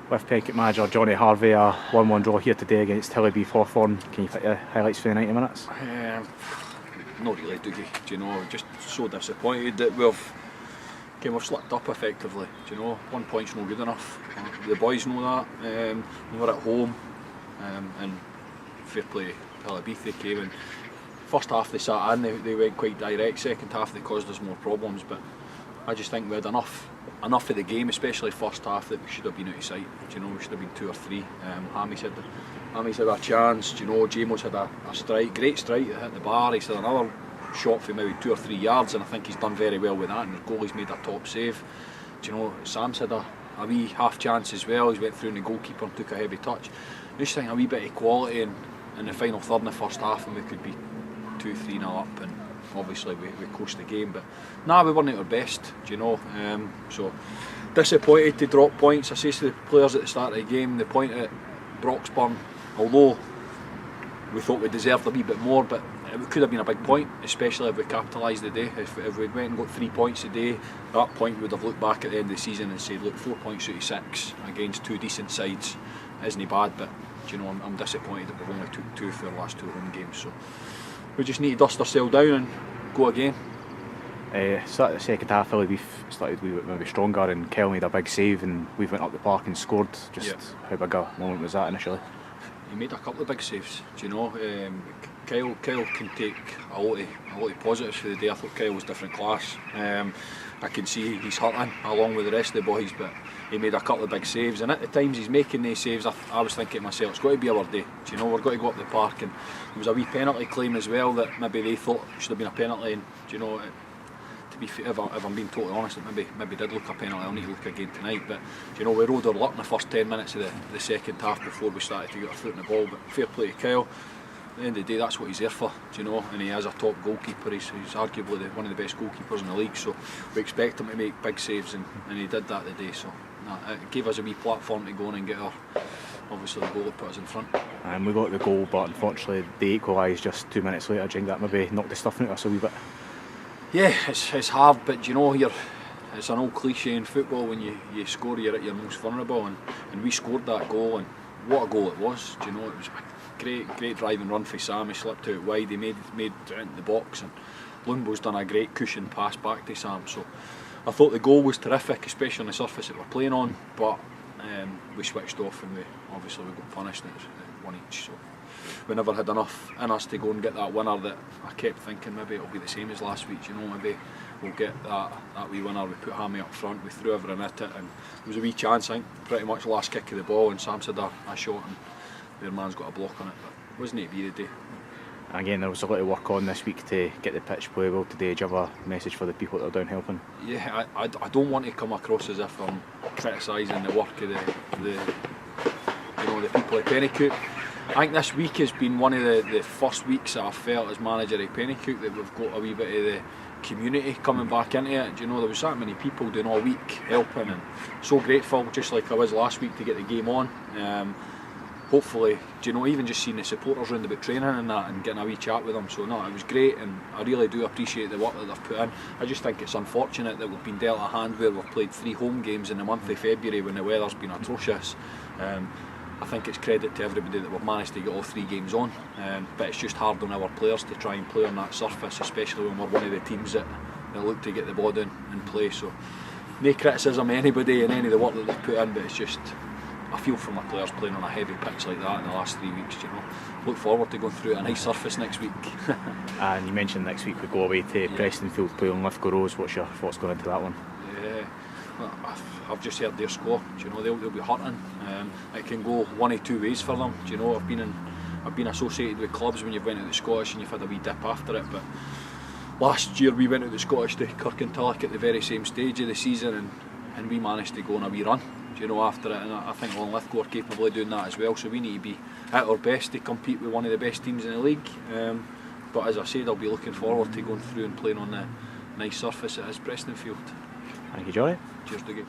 With Penkett manager Johnny Harvey, a 1-1 draw here today against Hill of Beath Hawthorn. Can you pick the highlights for the 90 minutes? Not really, Dougie. Do you know, just so disappointed that we've slipped up effectively. Do you know, 1 point's no good enough. The boys know that. We were at home, and fair play Hill of Beath, they came in. First half they sat in, they went quite direct. Second half they caused us more problems, but I just think we had enough of the game, especially first half, that we should have been out of sight. Do you know, we should have been 2 or 3. Hammy's had a chance. Do you know, Jamo's had a strike, great strike that hit the bar. He's had another shot for maybe 2 or 3 yards, and I think he's done very well with that. And the goalie's made a top save. Do you know, Sam's had a wee half chance as well. He's went through and the goalkeeper and took a heavy touch. I just think a wee bit of quality in the final third in the first half, and we could be 2-3-0 up, and obviously we coast the game. But we weren't at our best, do you know. So disappointed to drop points. I say to the players at the start of the game, the point at Broxburn, although we thought we deserved a wee bit more, but it could have been a big point, especially if we capitalised the day. If we went and got 3 points today, at that point we would have looked back at the end of the season and said, look, 4 points out of 6 against 2 decent sides isn't bad. But do you know, I'm disappointed that we've only took 2 for our last 2 home games. So we just need to dust ourselves down and go again. The second half, Hill of Beath started maybe stronger, and Kyle made a big save, and we went up the park and scored. How big a moment was that initially? He made a couple of big saves, do you know. Kyle can take a lot of positives for the day. I thought Kyle was different class. I can see he's hurting along with the rest of the boys, but he made a couple of big saves, and at the times he's making these saves, I was thinking to myself, it's got to be our day. Do you know, we're going to go up the park, and there was a wee penalty claim as well that maybe they thought should have been a penalty, and do you know, to be fair, if I'm being totally honest, it maybe did look a penalty. I'll need to look again tonight, but do you know, we rode our luck in the first 10 minutes of the second half before we started to get our foot in the ball. But fair play to Kyle. At the end of the day, that's what he's there for, do you know, and he is a top goalkeeper. He's arguably one of the best goalkeepers in the league, so we expect him to make big saves, and he did that today. So it gave us a wee platform to go on and get obviously the goal that put us in front. And we got the goal, but unfortunately they equalised just 2 minutes later. Do you think that maybe knocked the stuffing out of us a wee bit? Yeah, it's hard, but you know, it's an old cliche in football, when you score you're at your most vulnerable, and we scored that goal, and what a goal it was. Do you know, it was a great driving run for Sam. He slipped out wide, he made it into the box, and Lumbo's done a great cushion pass back to Sam. So I thought the goal was terrific, especially on the surface that we're playing on, but we switched off, and we got punished, and it was 1 each. So we never had enough in us to go and get that winner. That I kept thinking maybe it'll be the same as last week, you know, maybe we'll get that wee winner. We put Hammy up front, we threw everything at it, and there was a wee chance, I think, pretty much last kick of the ball, and Sam's had a shot, and their man's got a block on it, but wasn't it to be the day. Again, there was a lot of work on this week to get the pitch playable today. Do you have a message for the people that are down helping? Yeah, I don't want to come across as if I'm criticising the work of the people at Pennycook. I think this week has been one of the first weeks that I've felt as manager of Pennycook that we've got a wee bit of the community coming back into it. Do you know, there was that many people doing all week helping, and so grateful, just like I was last week, to get the game on. Hopefully, do you know, even just seeing the supporters round about training and that, and getting a wee chat with them, so no, it was great, and I really do appreciate the work that they've put in. I just think it's unfortunate that we've been dealt a hand where we've played 3 home games in the month of February when the weather's been atrocious. I think it's credit to everybody that we've managed to get all 3 games on, but it's just hard on our players to try and play on that surface, especially when we're one of the teams that look to get the ball down and play. So no criticism of anybody and any of the work that they've put in, but it's just, I feel for my players playing on a heavy pitch like that in the last 3 weeks. You know, look forward to going through a nice surface next week. And you mentioned next week we go away to Prestonfield, play on Lithgow Rose. What's your thoughts going into that one? Yeah, well, I've just heard their score. Do you know, they'll be hurting. It can go one of 2 ways for them. Do you know, I've been associated with clubs when you've went to the Scottish and you've had a wee dip after it, but last year we went to the Scottish to Kirkintilloch at the very same stage of the season, and we managed to go on a wee run, do you know, after it, and I think Lithgow are capable of doing that as well, so we need to be at our best to compete with one of the best teams in the league. But as I said, I'll be looking forward to going through and playing on the nice surface it is Prestonfield. Thank you, Johnny. Cheers, Dougie.